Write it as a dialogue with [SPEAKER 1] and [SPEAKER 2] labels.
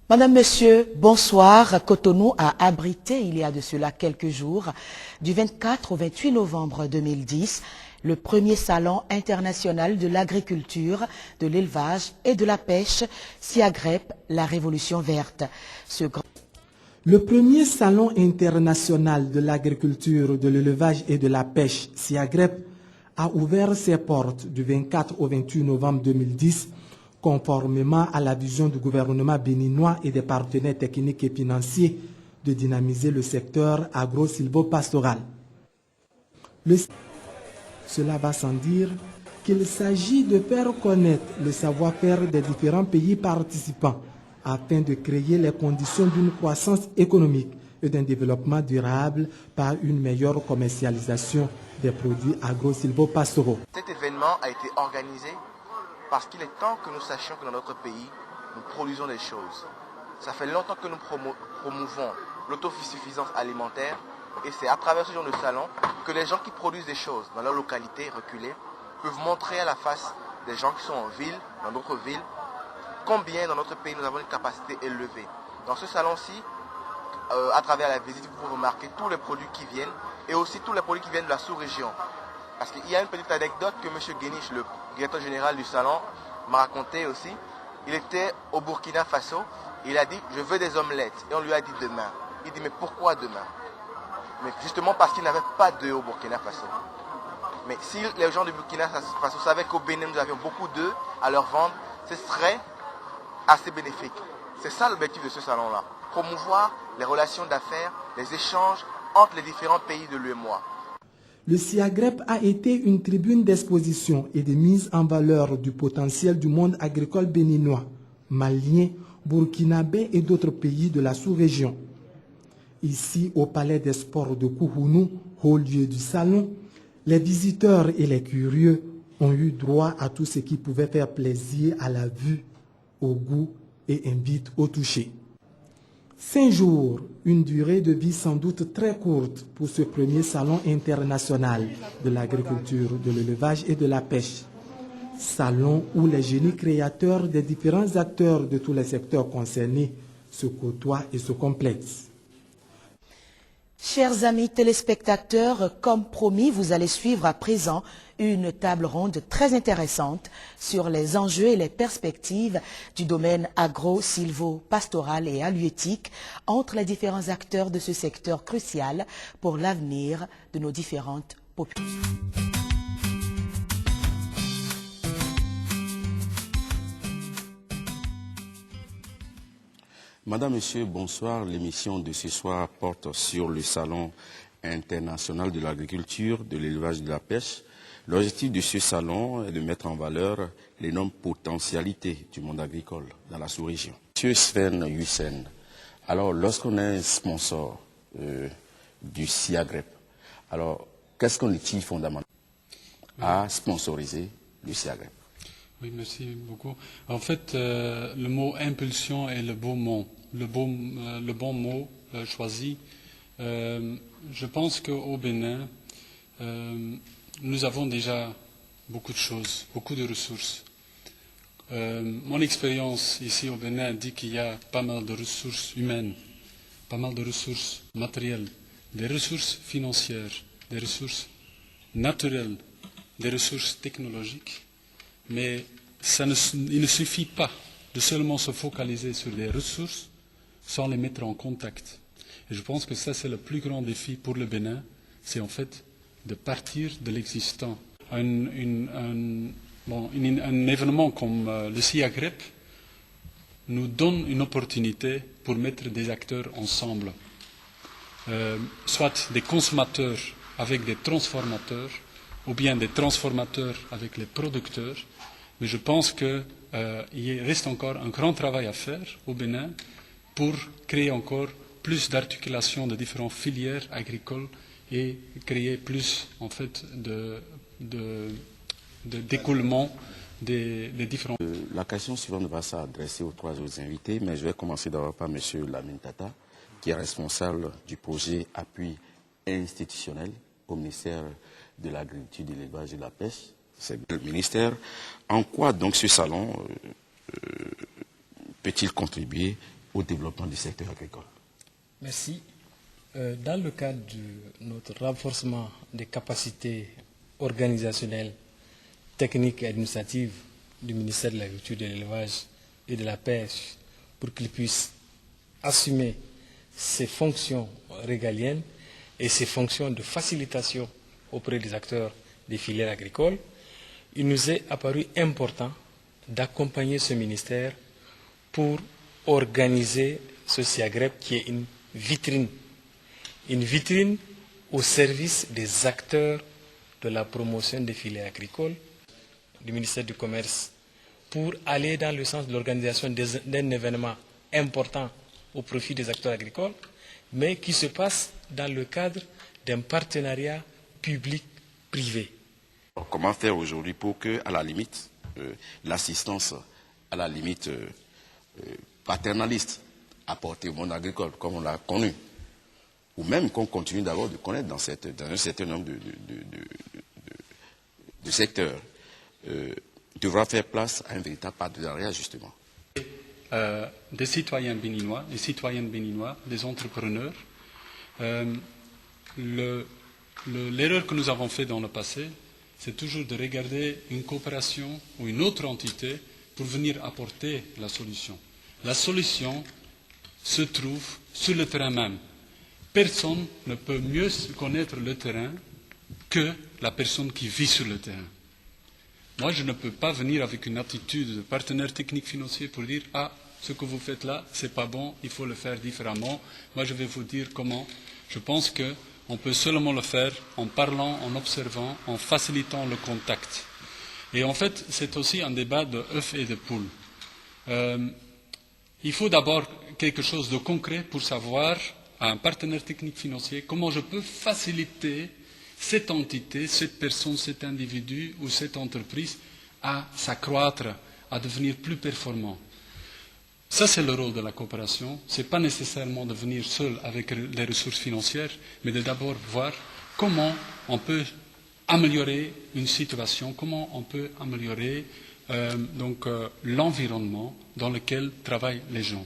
[SPEAKER 1] Madame, Monsieur, bonsoir. Cotonou a abrité, il y a de cela quelques jours, du 24 au 28 novembre 2010, le premier salon international de l'agriculture, de l'élevage et de la pêche, SIAGREP, la Révolution verte.
[SPEAKER 2] Le premier salon international de l'agriculture, de l'élevage et de la pêche, SIAGREP, a ouvert ses portes du 24 au 28 novembre 2010, conformément à la vision du gouvernement béninois et des partenaires techniques et financiers de dynamiser le secteur agro-silvopastoral. Cela va sans dire qu'il s'agit de faire connaître le savoir-faire des différents pays participants afin de créer les conditions d'une croissance économique et d'un développement durable par une meilleure commercialisation des produits agro-silvopastoraux.
[SPEAKER 3] Cet événement a été organisé parce qu'il est temps que nous sachions que dans notre pays, nous produisons des choses. Ça fait longtemps que nous promouvons l'autosuffisance alimentaire et c'est à travers ce genre de salon que les gens qui produisent des choses dans leur localité reculée peuvent montrer à la face des gens qui sont en ville, dans d'autres villes, combien dans notre pays nous avons une capacité élevée. Dans ce salon-ci, à travers la visite, vous pouvez remarquer tous les produits qui viennent et aussi tous les produits qui viennent de la sous-région. Parce qu'il y a une petite anecdote que M. Guéniche, le directeur général du salon, m'a raconté aussi. Il était au Burkina Faso, il a dit « je veux des omelettes » et on lui a dit « demain ». Il dit « mais pourquoi demain ?» Mais justement parce qu'il n'avait pas d'œufs au Burkina Faso. Mais si les gens du Burkina Faso savaient qu'au Bénin nous avions beaucoup d'œufs à leur vendre, ce serait assez bénéfique. C'est ça l'objectif de ce salon-là. Promouvoir les relations d'affaires, les échanges entre les différents pays de l'UEMOA.
[SPEAKER 2] Le SIAGREP a été une tribune d'exposition et de mise en valeur du potentiel du monde agricole béninois, malien, burkinabé et d'autres pays de la sous-région. Ici, au Palais des Sports de Kouhounou, haut lieu du salon, les visiteurs et les curieux ont eu droit à tout ce qui pouvait faire plaisir à la vue, au goût et invite au toucher. 5 jours, une durée de vie sans doute très courte pour ce premier salon international de l'agriculture, de l'élevage et de la pêche. Salon où les génies créateurs des différents acteurs de tous les secteurs concernés se côtoient et se complètent.
[SPEAKER 1] Chers amis téléspectateurs, comme promis, vous allez suivre à présent une table ronde très intéressante sur les enjeux et les perspectives du domaine agro-silvo-pastoral et halieutique entre les différents acteurs de ce secteur crucial pour l'avenir de nos différentes populations.
[SPEAKER 4] Madame, Monsieur, bonsoir. L'émission de ce soir porte sur le Salon international de l'agriculture, de l'élevage et de la pêche. L'objectif de ce salon est de mettre en valeur l'énorme potentialité du monde agricole dans la sous-région. Monsieur Sven Yusen, alors lorsqu'on est un sponsor du SIAGREP, alors qu'est-ce qu'on utilise fondamentalement à sponsoriser le SIAGREP?
[SPEAKER 5] Oui, merci beaucoup. En fait, le mot impulsion est le bon mot, le bon mot choisi. Je pense qu'au Bénin, nous avons déjà beaucoup de choses, beaucoup de ressources. Mon expérience ici au Bénin dit qu'il y a pas mal de ressources humaines, pas mal de ressources matérielles, des ressources financières, des ressources naturelles, des ressources technologiques. Mais il ne suffit pas de seulement se focaliser sur des ressources sans les mettre en contact. Et je pense que ça, c'est le plus grand défi pour le Bénin, c'est en fait de partir de l'existant. Un événement comme le SIAGREP nous donne une opportunité pour mettre des acteurs ensemble, soit des consommateurs avec des transformateurs, ou bien des transformateurs avec les producteurs. Mais je pense qu'il reste encore un grand travail à faire au Bénin pour créer encore plus d'articulation de différentes filières agricoles et créer plus en fait d'écoulement des différents...
[SPEAKER 4] La question suivante va s'adresser aux 3 autres invités, mais je vais commencer d'abord par M. Lamine Tata, qui est responsable du projet appui institutionnel au ministère de l'Agriculture, de l'Élevage et de la Pêche. C'est le ministère. En quoi donc ce salon peut-il contribuer au développement du secteur agricole.
[SPEAKER 6] Merci. Dans le cadre de notre renforcement des capacités organisationnelles, techniques et administratives du ministère de l'Agriculture, de l'Élevage et de la Pêche, pour qu'il puisse assumer ses fonctions régaliennes et ses fonctions de facilitation auprès des acteurs des filières agricoles, il nous est apparu important d'accompagner ce ministère pour organiser ce SIAGREP qui est une vitrine au service des acteurs de la promotion des filières agricoles du ministère du Commerce pour aller dans le sens de l'organisation d'un événement important au profit des acteurs agricoles, mais qui se passe dans le cadre d'un partenariat public-privé.
[SPEAKER 4] Comment faire aujourd'hui pour que, à la limite, l'assistance, à la limite paternaliste, apportée au monde agricole, comme on l'a connu, ou même qu'on continue d'abord de connaître dans un certain nombre de secteurs, devra faire place à un véritable partenariat, justement.
[SPEAKER 5] Des citoyens béninois, des citoyennes béninois, des entrepreneurs. L'erreur que nous avons faite dans le passé, c'est toujours de regarder une coopération ou une autre entité pour venir apporter la solution. La solution se trouve sur le terrain même. Personne ne peut mieux connaître le terrain que la personne qui vit sur le terrain. Moi, je ne peux pas venir avec une attitude de partenaire technique financier pour dire « Ah, ce que vous faites là, c'est pas bon, il faut le faire différemment. » Moi, je vais vous dire comment. Je pense qu'on peut seulement le faire en parlant, en observant, en facilitant le contact. Et en fait, c'est aussi un débat de œufs et de poules. Il faut d'abord quelque chose de concret pour savoir, à un partenaire technique financier, comment je peux faciliter cette entité, cette personne, cet individu ou cette entreprise à s'accroître, à devenir plus performant. Ça, c'est le rôle de la coopération. Ce n'est pas nécessairement de venir seul avec les ressources financières, mais de d'abord voir comment on peut améliorer une situation, comment on peut améliorer l'environnement dans lequel travaillent les gens.